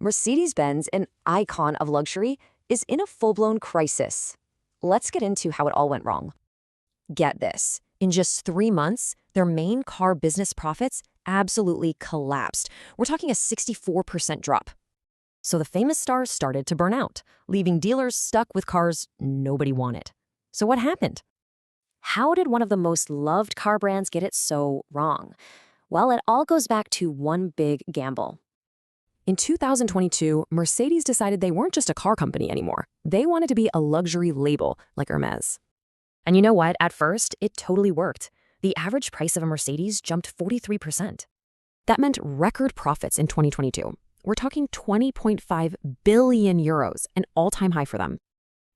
Mercedes-Benz, an icon of luxury, is in a full-blown crisis. Let's get into how it all went wrong. Get this. In just 3 months, their main car business profits absolutely collapsed. We're talking a 64% drop. So the famous stars started to burn out, leaving dealers stuck with cars nobody wanted. So what happened? How did one of the most loved car brands get it so wrong? Well, it all goes back to one big gamble. In 2022, Mercedes decided they weren't just a car company anymore. They wanted to be a luxury label like Hermès. And you know what? At first, it totally worked. The average price of a Mercedes jumped 43%. That meant record profits in 2022. We're talking 20.5 billion euros, an all-time high for them.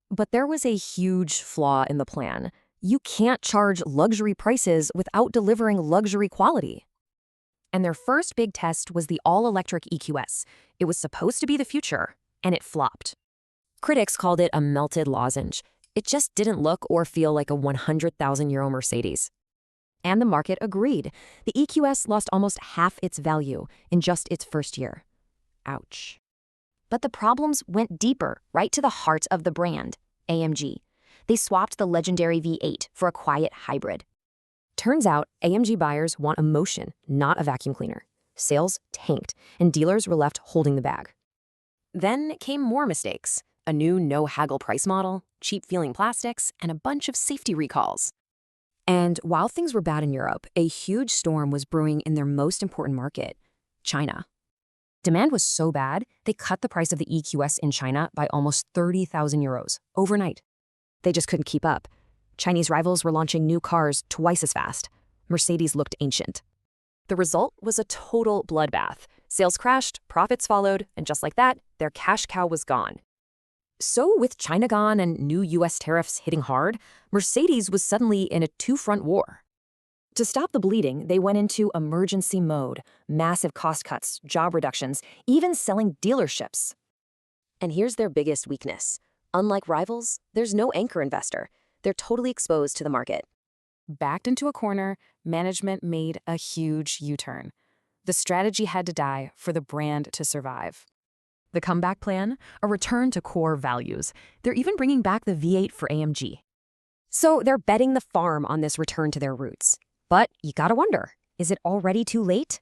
But there was a huge flaw in the plan. You can't charge luxury prices without delivering luxury quality. And their first big test was the all-electric EQS. It was supposed to be the future, and it flopped. Critics called it a melted lozenge. It just didn't look or feel like a 100,000 euro Mercedes. And the market agreed. The EQS lost almost half its value in just its first year. Ouch. But the problems went deeper, right to the heart of the brand, AMG. They swapped the legendary V8 for a quiet hybrid. Turns out, AMG buyers want emotion, not a vacuum cleaner. Sales tanked, and dealers were left holding the bag. Then came more mistakes. A new no-haggle price model, cheap-feeling plastics, and a bunch of safety recalls. And while things were bad in Europe, a huge storm was brewing in their most important market, China. Demand was so bad, they cut the price of the EQS in China by almost 30,000 euros overnight. They just couldn't keep up. Chinese rivals were launching new cars twice as fast. Mercedes looked ancient. The result was a total bloodbath. Sales crashed, profits followed, and just like that, their cash cow was gone. So with China gone and new US tariffs hitting hard, Mercedes was suddenly in a two-front war. To stop the bleeding, they went into emergency mode, massive cost cuts, job reductions, even selling dealerships. And here's their biggest weakness. Unlike rivals, there's no anchor investor. They're totally exposed to the market. Backed into a corner, management made a huge U-turn. The strategy had to die for the brand to survive. The comeback plan? A return to core values. They're even bringing back the V8 for AMG. So they're betting the farm on this return to their roots. But you gotta wonder, is it already too late?